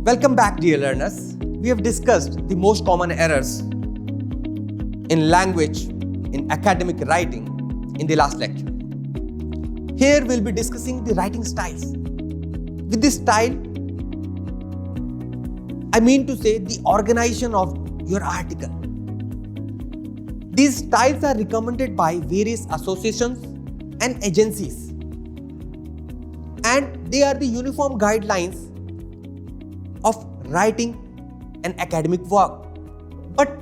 Welcome back, dear learners. We have discussed the most common errors in language, in academic writing in the last lecture. Here we'll be discussing the writing styles. With this style, I mean to say the organization of your article. These styles are recommended by various associations and agencies, and they are the uniform guidelines of writing an academic work. But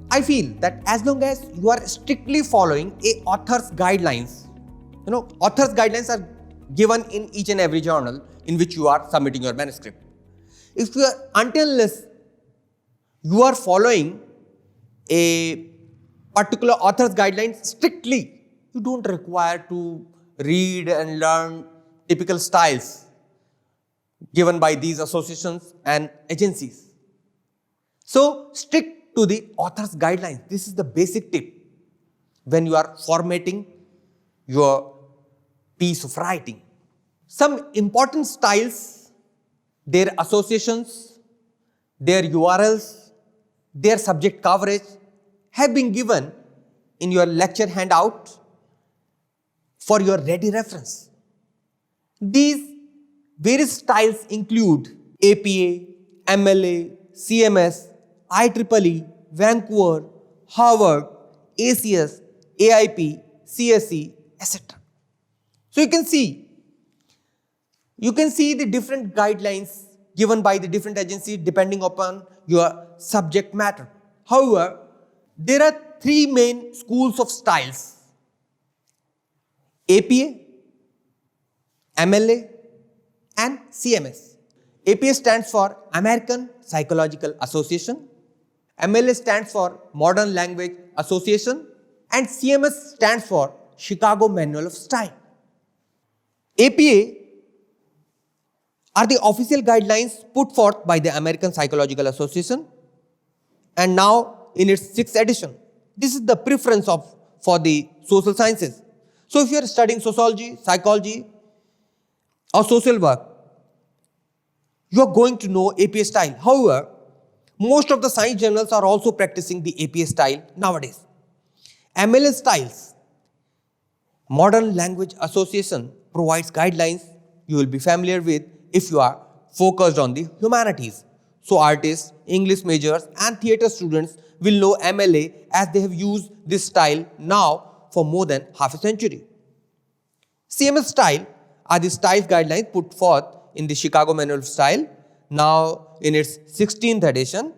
I feel that as long as you are strictly following a author's guidelines, author's guidelines are given in each and every journal in which you are submitting your manuscript. If you are, unless you are following a particular author's guidelines strictly, you don't require to read and learn typical styles given by these associations and agencies. So stick to the author's guidelines. This is the basic tip when you are formatting your piece of writing. Some important styles, their associations, their URLs, their subject coverage have been given in your lecture handout for your ready reference. These various styles include APA, MLA, CMS, IEEE, Vancouver, Harvard, ACS, AIP, CSE, etc. So you can see the different guidelines given by the different agencies depending upon your subject matter. However, there are three main schools of styles: APA, MLA, and CMS. APA stands for American Psychological Association, MLA stands for Modern Language Association, and CMS stands for Chicago Manual of Style. APA are the official guidelines put forth by the American Psychological Association, and now in its 6th edition. This is the preference for the social sciences. So if you are studying sociology, psychology, or social work, you are going to know APA style. However, most of the science journals are also practicing the APA style nowadays. MLA styles, Modern Language Association, provides guidelines you will be familiar with if you are focused on the humanities. So artists, English majors, and theatre students will know MLA as they have used this style now for more than half a century. CMS style are the style guidelines put forth in the Chicago Manual of Style, now in its 16th edition.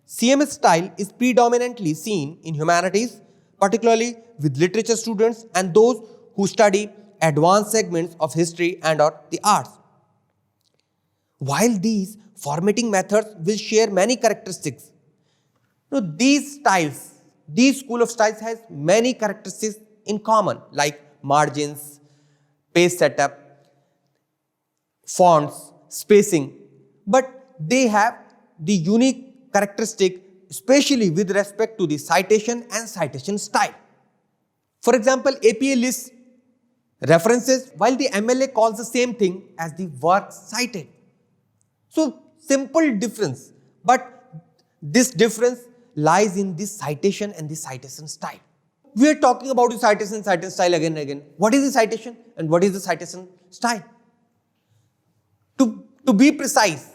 CMS style is predominantly seen in humanities, particularly with literature students and those who study advanced segments of history and or the arts. While these formatting methods will share many characteristics, these school of styles has many characteristics in common, like margins, page setup, fonts, spacing, but they have the unique characteristic, especially with respect to the citation and citation style. For example, APA lists references while the MLA calls the same thing as the work cited. So simple difference, but this difference lies in this citation and the citation style. We are talking about the citation style again and again. What is the citation and what is the citation style? To be precise,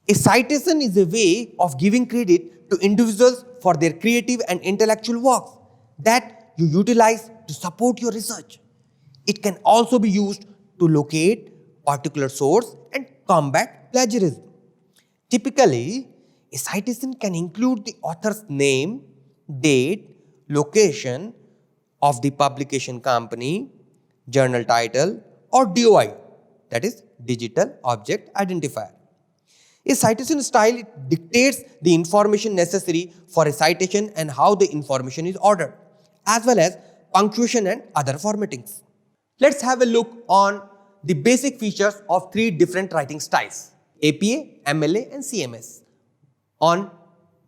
a citation is a way of giving credit to individuals for their creative and intellectual works that you utilize to support your research. It can also be used to locate particular source and combat plagiarism. Typically, a citation can include the author's name, date, location of the publication company, journal title, or DOI, that is Digital Object Identifier. A citation style dictates the information necessary for a citation and how the information is ordered, as well as punctuation and other formattings. Let's have a look on the basic features of three different writing styles: APA, MLA, and CMS, on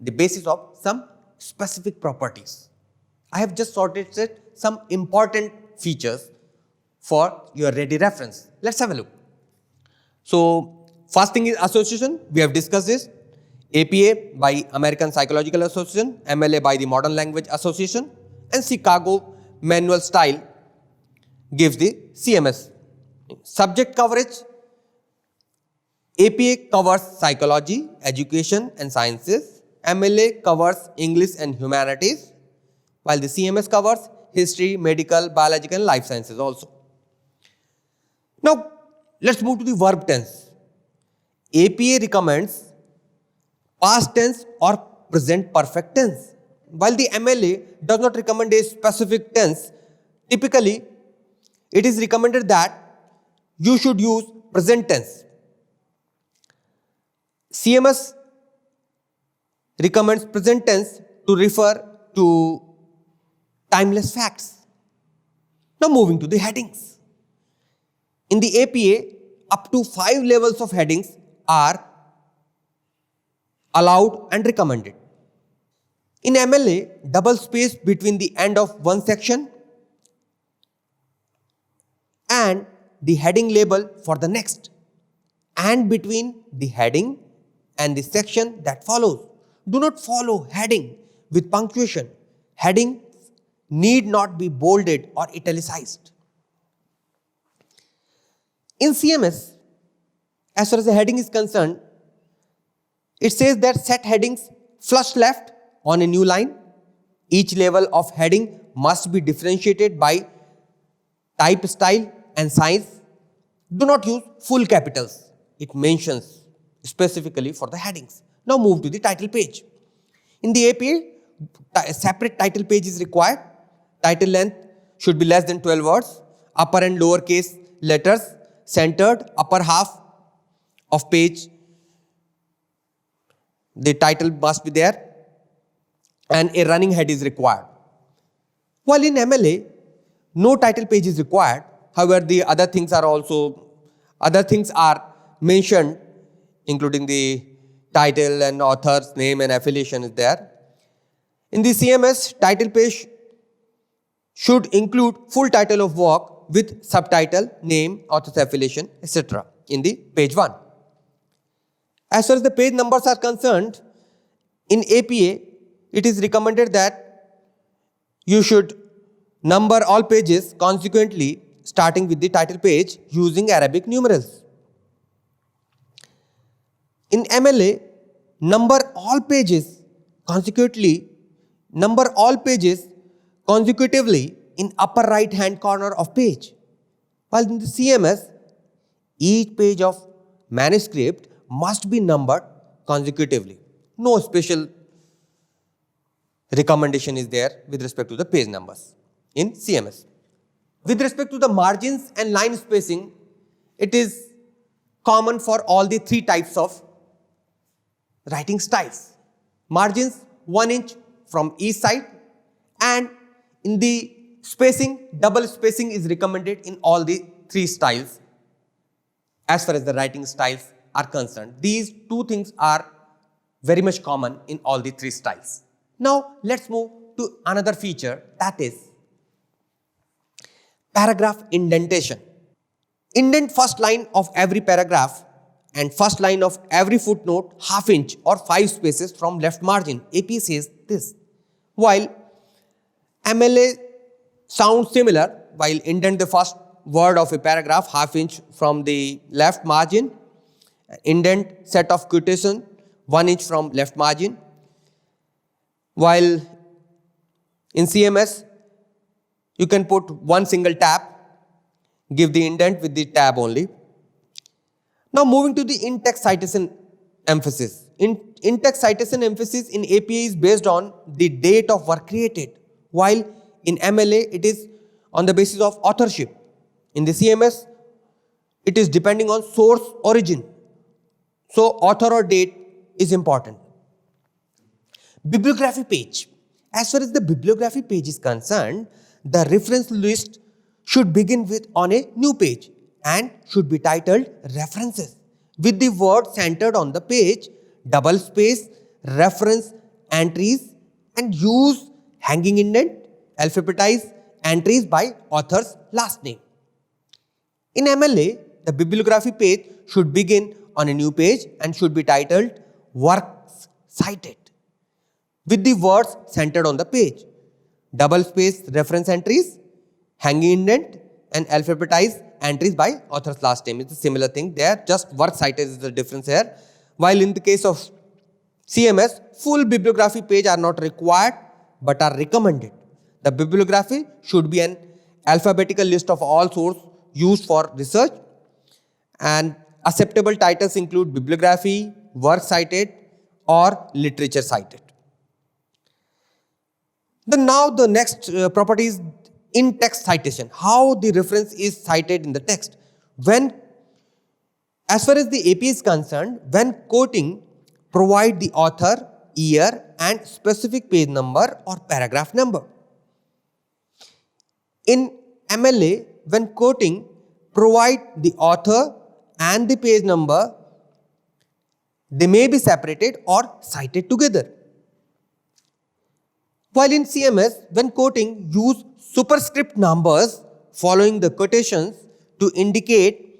the basis of some specific properties. I have just shortlisted some important features for your ready reference. Let's have a look. So First thing is association. We have discussed this. APA by American Psychological Association, MLA by the Modern Language Association, and Chicago Manual Style gives the CMS. Subject coverage. APA covers psychology, education and sciences. MLA covers English and humanities, while the CMS covers history, medical, biological and life sciences also. Now, let's move to the verb tense. APA recommends past tense or present perfect tense, while the MLA does not recommend a specific tense. Typically, it is recommended that you should use present tense. CMS recommends present tense to refer to timeless facts. Now moving to the headings. In the APA, up to 5 levels of headings are allowed and recommended. In MLA, double space between the end of one section and the heading label for the next, and between the heading and the section that follows. Do not follow heading with punctuation. Headings need not be bolded or italicized. In CMS, as far as the heading is concerned, it says that set headings flush left on a new line. Each level of heading must be differentiated by type, style and size. Do not use full capitals. It mentions specifically for the headings. Now move to the title page. In the APA, a separate title page is required. Title length should be less than 12 words. Upper and lower case letters centered, upper half of page, the title must be there, and a running head is required. While in MLA, no title page is required. However, the other things are mentioned, including the title and author's name and affiliation is there. In the CMS, title page should include full title of work with subtitle, name, author's affiliation, etc. in the page 1. As far as the page numbers are concerned, in APA, it is recommended that you should number all pages consequently starting with the title page using Arabic numerals. In MLA, number all pages consecutively in upper right hand corner of page. While in the CMS, each page of manuscript must be numbered consecutively. No special recommendation is there with respect to the page numbers in CMS. With respect to the margins and line spacing, it is common for all the 3 types of writing styles. Margins 1 inch from each side, and in the spacing, double spacing is recommended in all the 3 styles as far as the writing styles are concerned. These 2 things are very much common in all the 3 styles. Now let's move to another feature, that is paragraph indentation. Indent first line of every paragraph and first line of every footnote ½ inch or 5 spaces from left margin. AP says this. While MLA sounds similar, while indent the first word of a paragraph ½ inch from the left margin, indent set of quotation 1 inch from left margin. While in CMS, you can put one single tab, give the indent with the tab only. Now moving to the in-text citation emphasis. In-text citation emphasis in APA is based on the date of work created, while in MLA it is on the basis of authorship. In the CMS, it is depending on source origin. So author or date is important. Bibliography page. As far as the bibliography page is concerned, the reference list should begin with on a new page and should be titled references with the word centered on the page, double space, reference entries, and use hanging indent, alphabetize entries by author's last name. In MLA, the bibliography page should begin on a new page and should be titled Works Cited with the words centered on the page. Double space reference entries, hanging indent, and alphabetized entries by author's last name. It's a similar thing there, just works cited is the difference here. While in the case of CMS, full bibliography page are not required but are recommended. The bibliography should be an alphabetical list of all sources used for research, and acceptable titles include bibliography, works cited, or literature cited. Now the next property is in-text citation. How the reference is cited in the text. As far as the APA is concerned, when quoting, provide the author, year, and specific page number or paragraph number. In MLA, when quoting, provide the author and the page number. They may be separated or cited together. While in CMS, when quoting, use superscript numbers following the quotations to indicate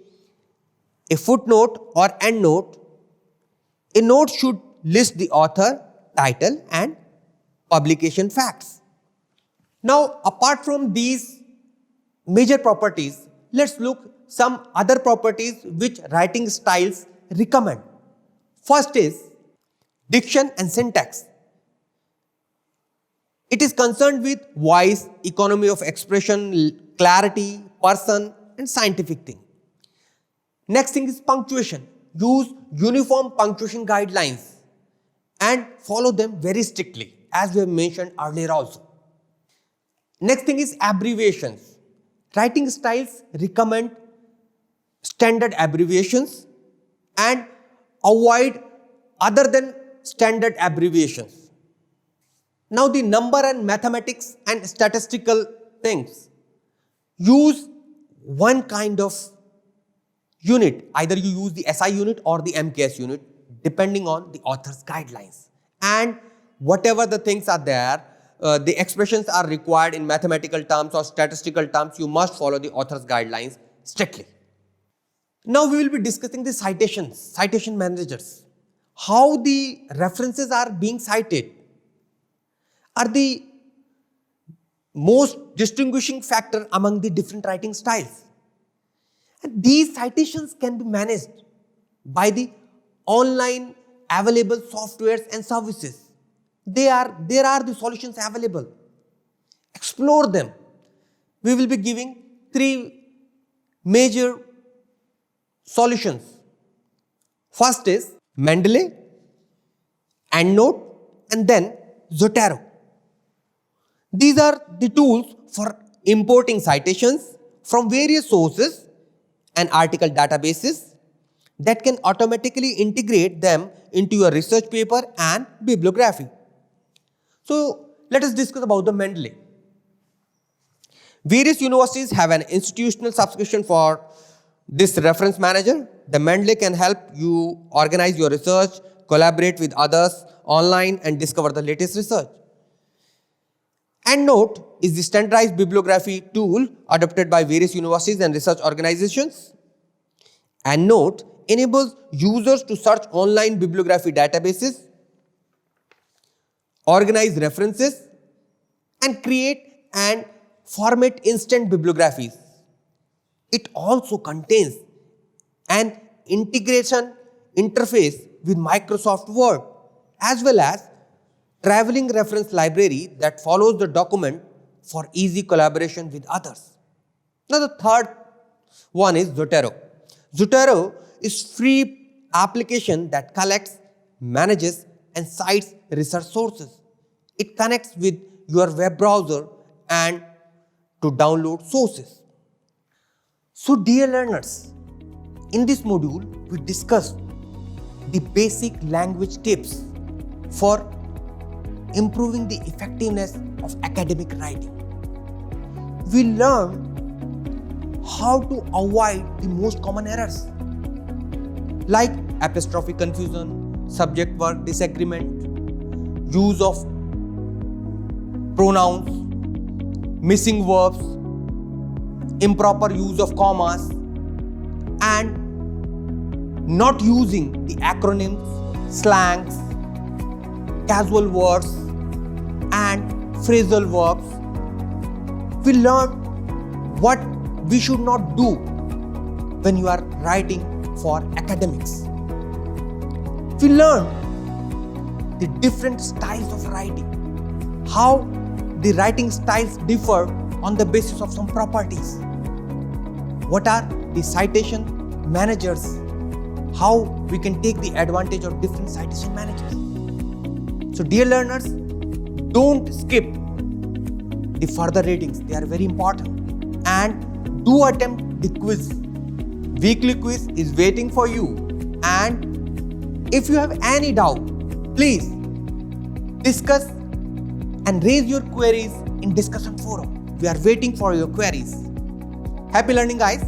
a footnote or endnote. A note should list the author, title, and publication facts. Now, apart from these major properties, let's look some other properties which writing styles recommend. First is diction and syntax. It is concerned with voice, economy of expression, clarity, person, and scientific thing. Next thing is punctuation. Use uniform punctuation guidelines and follow them very strictly, as we have mentioned earlier also. Next thing is abbreviations. Writing styles recommend standard abbreviations and avoid other than standard abbreviations. Now the number and mathematics and statistical things. Use one kind of unit. Either you use the SI unit or the MKS unit depending on the author's guidelines. And whatever the things are there, the expressions are required in mathematical terms or statistical terms, you must follow the author's guidelines strictly. Now we will be discussing the citations, citation managers. How the references are being cited are the most distinguishing factor among the different writing styles. And these citations can be managed by the online available softwares and services. There are the solutions available. Explore them. We will be giving 3 major solutions. First is Mendeley, EndNote, and then Zotero. These are the tools for importing citations from various sources and article databases that can automatically integrate them into your research paper and bibliography. So let us discuss about the Mendeley. Various universities have an institutional subscription for this reference manager. The Mendeley can help you organize your research, collaborate with others online, and discover the latest research. EndNote is the standardized bibliography tool adopted by various universities and research organizations. EndNote enables users to search online bibliography databases, organize references, and create and format instant bibliographies. It also contains an integration interface with Microsoft Word as well as traveling reference library that follows the document for easy collaboration with others. Now the third one is Zotero. Zotero is free application that collects, manages, and cites research sources. It connects with your web browser and to download sources. So dear learners, in this module we discussed the basic language tips for improving the effectiveness of academic writing. We learned how to avoid the most common errors like apostrophe confusion, subject-verb disagreement, use of pronouns, missing verbs, improper use of commas, and not using the acronyms, slangs, casual words and phrasal verbs. We learn what we should not do when you are writing for academics. We learn the different styles of writing, how the writing styles differ on the basis of some properties. What are the citation managers? How we can take the advantage of different citation managers. So dear learners, don't skip the further readings. They are very important. And do attempt the quiz. Weekly quiz is waiting for you. And if you have any doubt, please discuss and raise your queries in discussion forum. We are waiting for your queries. Happy learning, guys.